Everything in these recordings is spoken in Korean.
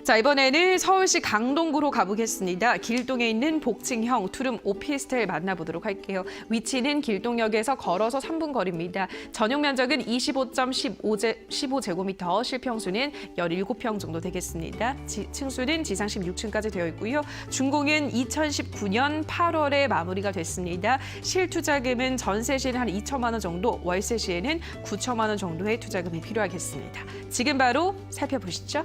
자, 이번에는 서울시 강동구로 가보겠습니다. 길동에 있는 복층형 투룸 오피스텔 만나보도록 할게요. 위치는 길동역에서 걸어서 3분 거리입니다. 전용 면적은 25.15제곱미터, 실평수는 17평 정도 되겠습니다. 층수는 지상 16층까지 되어 있고요. 준공은 2019년 8월에 마무리가 됐습니다. 실투자금은 전세 시에는 한 2천만 원 정도, 월세 시에는 9천만 원 정도의 투자금이 필요하겠습니다. 지금 바로 살펴보시죠.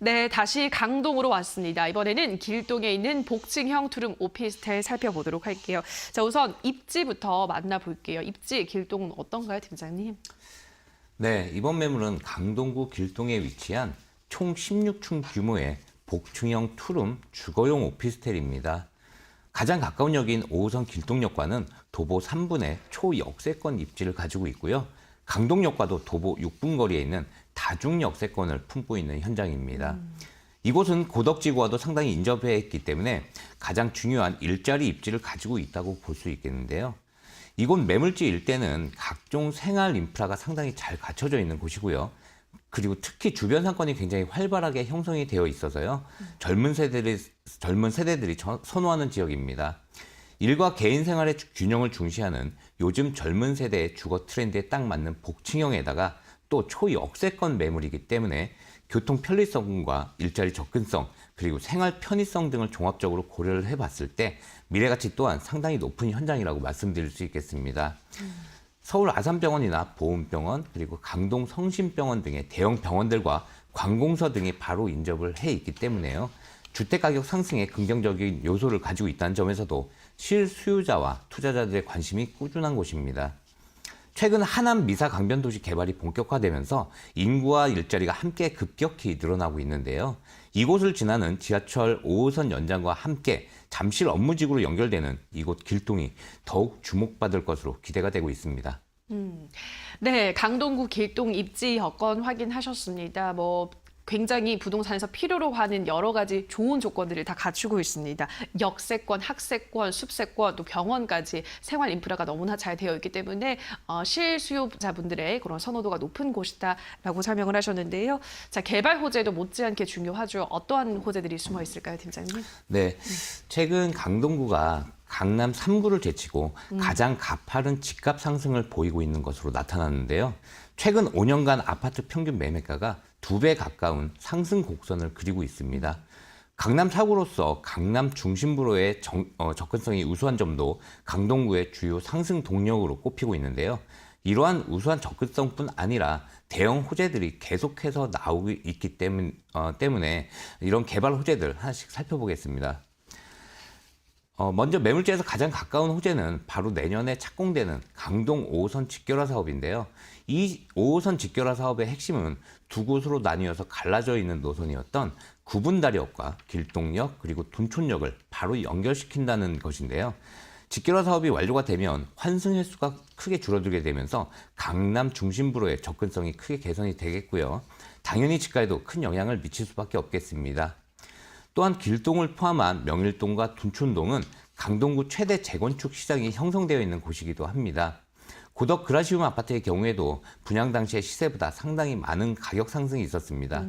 네, 다시 강동으로 왔습니다. 이번에는 길동에 있는 복층형 투룸 오피스텔 살펴보도록 할게요. 자, 우선 입지부터 만나볼게요. 입지 길동은 어떤가요, 팀장님? 네, 이번 매물은 강동구 길동에 위치한 총 16층 규모의 복층형 투룸 주거용 오피스텔입니다. 가장 가까운 역인 5호선 길동역과는 도보 3분의 초역세권 입지를 가지고 있고요. 강동역과도 도보 6분 거리에 있는 다중역세권을 품고 있는 현장입니다. 이곳은 고덕지구와도 상당히 인접해 있기 때문에 가장 중요한 일자리 입지를 가지고 있다고 볼 수 있겠는데요. 이곳 매물지 일대는 각종 생활 인프라가 상당히 잘 갖춰져 있는 곳이고요. 그리고 특히 주변 상권이 굉장히 활발하게 형성이 되어 있어서요. 젊은 세대들이 선호하는 지역입니다. 일과 개인 생활의 균형을 중시하는 요즘 젊은 세대의 주거 트렌드에 딱 맞는 복층형에다가 또 초역세권 매물이기 때문에 교통 편리성과 일자리 접근성, 그리고 생활 편의성 등을 종합적으로 고려를 해봤을 때 미래가치 또한 상당히 높은 현장이라고 말씀드릴 수 있겠습니다. 서울 아산병원이나 보훈병원, 그리고 강동 성심병원 등의 대형 병원들과 관공서 등이 바로 인접을 해 있기 때문에요. 주택가격 상승에 긍정적인 요소를 가지고 있다는 점에서도 실수요자와 투자자들의 관심이 꾸준한 곳입니다. 최근 하남 미사 강변도시 개발이 본격화되면서 인구와 일자리가 함께 급격히 늘어나고 있는데요. 이곳을 지나는 지하철 5호선 연장과 함께 잠실 업무지구로 연결되는 이곳 길동이 더욱 주목받을 것으로 기대가 되고 있습니다. 네, 강동구 길동 입지 여건 확인하셨습니다. 굉장히 부동산에서 필요로 하는 여러 가지 좋은 조건들을 다 갖추고 있습니다. 역세권, 학세권, 숲세권, 또 병원까지 생활 인프라가 너무나 잘 되어 있기 때문에 실수요자분들의 그런 선호도가 높은 곳이다라고 설명을 하셨는데요. 자, 개발 호재도 못지않게 중요하죠. 어떠한 호재들이 숨어 있을까요, 팀장님? 네, 최근 강동구가 강남 3구를 제치고 가장 가파른 집값 상승을 보이고 있는 것으로 나타났는데요. 최근 5년간 아파트 평균 매매가가 2배 가까운 상승 곡선을 그리고 있습니다. 강남 4구로서 강남 중심부로의 접근성이 우수한 점도 강동구의 주요 상승 동력으로 꼽히고 있는데요. 이러한 우수한 접근성뿐 아니라 대형 호재들이 계속해서 나오고 있기 때문에 이런 개발 호재들 하나씩 살펴보겠습니다. 먼저 매물지에서 가장 가까운 호재는 바로 내년에 착공되는 강동 5호선 직결화 사업인데요. 이 5호선 직결화 사업의 핵심은 두 곳으로 나뉘어서 갈라져 있는 노선이었던 구분다리역과 길동역 그리고 둔촌역을 바로 연결시킨다는 것인데요. 직결화 사업이 완료가 되면 환승 횟수가 크게 줄어들게 되면서 강남 중심부로의 접근성이 크게 개선이 되겠고요. 당연히 집가에도 큰 영향을 미칠 수밖에 없겠습니다. 또한 길동을 포함한 명일동과 둔촌동은 강동구 최대 재건축 시장이 형성되어 있는 곳이기도 합니다. 고덕 그라시움 아파트의 경우에도 분양 당시의 시세보다 상당히 많은 가격 상승이 있었습니다.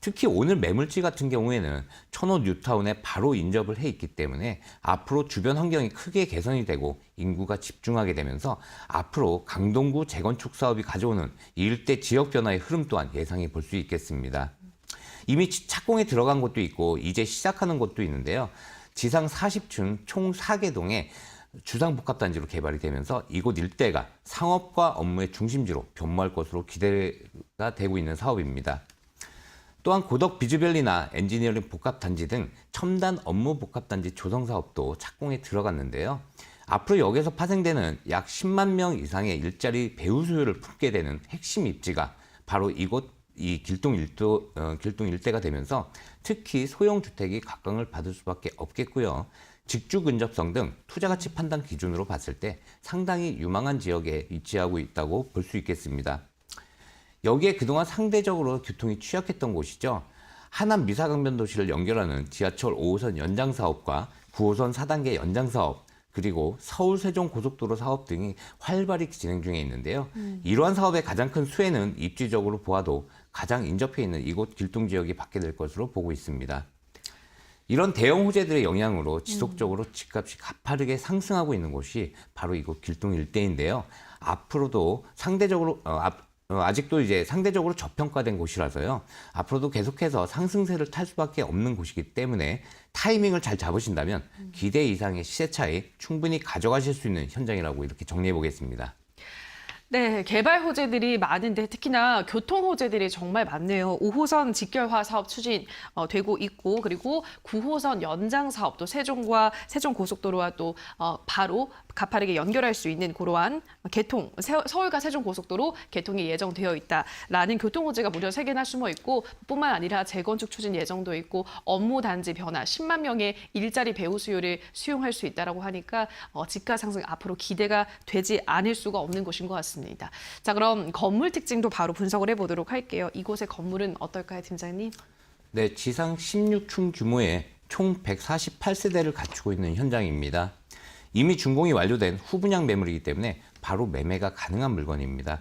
특히 오늘 매물지 같은 경우에는 천호 뉴타운에 바로 인접을 해 있기 때문에 앞으로 주변 환경이 크게 개선이 되고 인구가 집중하게 되면서 앞으로 강동구 재건축 사업이 가져오는 일대 지역 변화의 흐름 또한 예상해 볼 수 있겠습니다. 이미 착공에 들어간 곳도 있고 이제 시작하는 곳도 있는데요. 지상 40층 총 4개 동의 주상복합단지로 개발이 되면서 이곳 일대가 상업과 업무의 중심지로 변모할 것으로 기대가 되고 있는 사업입니다. 또한 고덕 비즈밸리나 엔지니어링 복합단지 등 첨단 업무 복합단지 조성 사업도 착공에 들어갔는데요. 앞으로 여기서 파생되는 약 10만 명 이상의 일자리 배후 수요를 품게 되는 핵심 입지가 바로 이곳 길동 일대가 되면서 특히 소형 주택이 각광을 받을 수밖에 없겠고요. 직주 근접성 등 투자 가치 판단 기준으로 봤을 때 상당히 유망한 지역에 위치하고 있다고 볼 수 있겠습니다. 여기에 그동안 상대적으로 교통이 취약했던 곳이죠. 하남 미사강변도시를 연결하는 지하철 5호선 연장 사업과 9호선 4단계 연장 사업, 그리고 서울 세종고속도로 사업 등이 활발히 진행 중에 있는데요. 이러한 사업의 가장 큰 수혜는 입지적으로 보아도 가장 인접해 있는 이곳 길동 지역이 받게 될 것으로 보고 있습니다. 이런 대형 호재들의 영향으로 지속적으로 집값이 가파르게 상승하고 있는 곳이 바로 이곳 길동 일대인데요. 앞으로도 상대적으로 아직도 이제 상대적으로 저평가된 곳이라서요. 앞으로도 계속해서 상승세를 탈 수밖에 없는 곳이기 때문에 타이밍을 잘 잡으신다면 기대 이상의 시세 차익 충분히 가져가실 수 있는 현장이라고 이렇게 정리해 보겠습니다. 네, 개발 호재들이 많은데 특히나 교통 호재들이 정말 많네요. 5호선 직결화 사업 추진되고 있고 그리고 9호선 연장 사업도 세종과 세종고속도로와 또 바로 가파르게 연결할 수 있는 그러한 서울과 세종고속도로 개통이 예정되어 있다라는 교통 호재가 무려 3개나 숨어 있고 뿐만 아니라 재건축 추진 예정도 있고 업무 단지 변화, 10만 명의 일자리 배우 수요를 수용할 수 있다라고 하니까 집가 상승 앞으로 기대가 되지 않을 수가 없는 곳인 것 같습니다. 자, 그럼 건물 특징도 바로 분석을 해보도록 할게요. 이곳의 건물은 어떨까요, 팀장님? 네, 지상 16층 규모의 총 148세대를 갖추고 있는 현장입니다. 이미 준공이 완료된 후분양 매물이기 때문에 바로 매매가 가능한 물건입니다.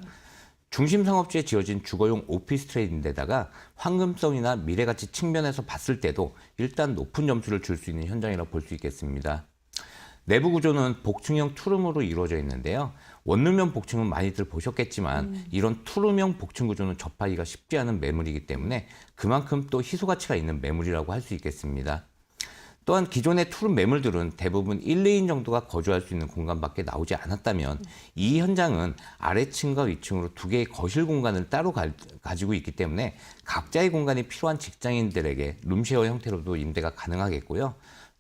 중심 상업지에 지어진 주거용 오피스텔인데다가 황금성이나 미래가치 측면에서 봤을 때도 일단 높은 점수를 줄 수 있는 현장이라고 볼 수 있겠습니다. 내부 구조는 복층형 투룸으로 이루어져 있는데요. 원룸형 복층은 많이들 보셨겠지만 이런 투룸형 복층 구조는 접하기가 쉽지 않은 매물이기 때문에 그만큼 또 희소 가치가 있는 매물이라고 할 수 있겠습니다. 또한 기존의 투룸 매물들은 대부분 1, 2인 정도가 거주할 수 있는 공간밖에 나오지 않았다면 이 현장은 아래층과 위층으로 2개의 거실 공간을 따로 가지고 있기 때문에 각자의 공간이 필요한 직장인들에게 룸쉐어 형태로도 임대가 가능하겠고요.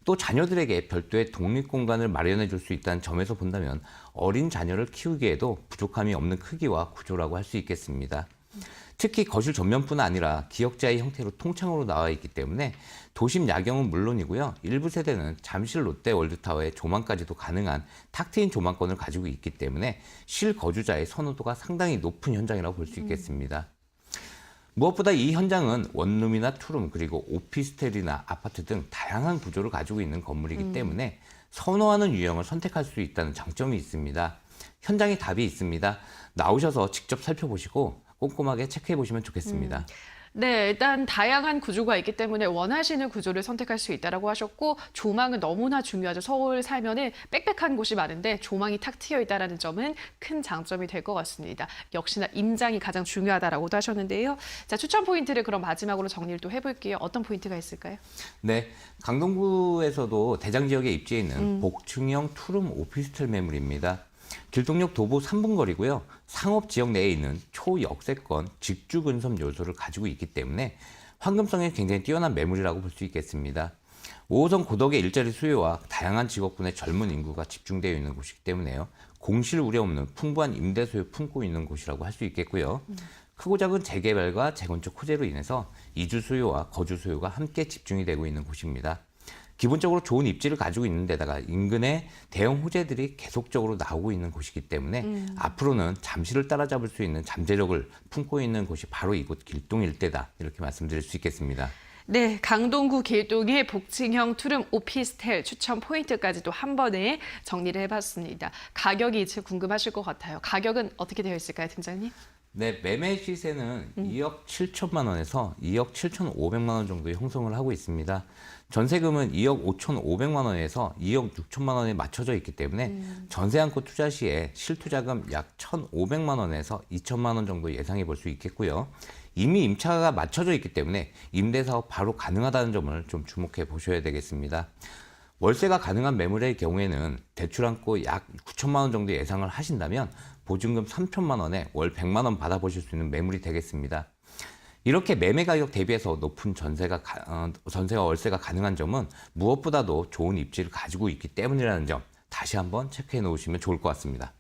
또 자녀들에게 별도의 독립 공간을 마련해 줄 수 있다는 점에서 본다면 어린 자녀를 키우기에도 부족함이 없는 크기와 구조라고 할 수 있겠습니다. 특히 거실 전면뿐 아니라 기역자의 형태로 통창으로 나와 있기 때문에 도심 야경은 물론이고요. 일부 세대는 잠실 롯데월드타워의 조망까지도 가능한 탁 트인 조망권을 가지고 있기 때문에 실거주자의 선호도가 상당히 높은 현장이라고 볼 수 있겠습니다. 무엇보다 이 현장은 원룸이나 투룸 그리고 오피스텔이나 아파트 등 다양한 구조를 가지고 있는 건물이기 때문에 선호하는 유형을 선택할 수 있다는 장점이 있습니다. 현장에 답이 있습니다. 나오셔서 직접 살펴보시고 꼼꼼하게 체크해 보시면 좋겠습니다. 네, 일단 다양한 구조가 있기 때문에 원하시는 구조를 선택할 수 있다라고 하셨고 조망은 너무나 중요하죠. 서울 살면은 빽빽한 곳이 많은데 조망이 탁 트여 있다라는 점은 큰 장점이 될 것 같습니다. 역시나 임장이 가장 중요하다라고도 하셨는데요. 자, 추천 포인트를 그럼 마지막으로 정리를 또 해볼게요. 어떤 포인트가 있을까요? 네, 강동구에서도 대장 지역에 입지해 있는 복층형 투룸 오피스텔 매물입니다. 길동역 도보 3분 거리고요. 상업 지역 내에 있는 초역세권 직주 근섬 요소를 가지고 있기 때문에 황금성이 굉장히 뛰어난 매물이라고 볼 수 있겠습니다. 5호선 고덕의 일자리 수요와 다양한 직업군의 젊은 인구가 집중되어 있는 곳이기 때문에요. 공실 우려 없는 풍부한 임대 소유 품고 있는 곳이라고 할 수 있겠고요. 크고 작은 재개발과 재건축 호재로 인해서 이주 수요와 거주 수요가 함께 집중이 되고 있는 곳입니다. 기본적으로 좋은 입지를 가지고 있는 데다가 인근에 대형 호재들이 계속적으로 나오고 있는 곳이기 때문에 앞으로는 잠시를 따라잡을 수 있는 잠재력을 품고 있는 곳이 바로 이곳 길동 일대다 이렇게 말씀드릴 수 있겠습니다. 네, 강동구 길동의 복층형 투룸 오피스텔 추천 포인트까지도 한 번에 정리를 해봤습니다. 가격이 제 궁금하실 것 같아요. 가격은 어떻게 되어 있을까요, 팀장님? 네, 매매 시세는 2억 7천만 원에서 2억 7,500만 원 정도 형성을 하고 있습니다. 전세금은 2억 5,500만 원에서 2억 6천만 원에 맞춰져 있기 때문에 전세 안고 투자 시에 실투자금 약 1,500만 원에서 2천만 원 정도 예상해 볼 수 있겠고요. 이미 임차가 맞춰져 있기 때문에 임대사업 바로 가능하다는 점을 좀 주목해 보셔야 되겠습니다. 월세가 가능한 매물의 경우에는 대출 안고 약 9천만 원 정도 예상을 하신다면 보증금 3천만 원에 월 100만 원 받아보실 수 있는 매물이 되겠습니다. 이렇게 매매 가격 대비해서 높은 전세와 월세가 가능한 점은 무엇보다도 좋은 입지를 가지고 있기 때문이라는 점 다시 한번 체크해 놓으시면 좋을 것 같습니다.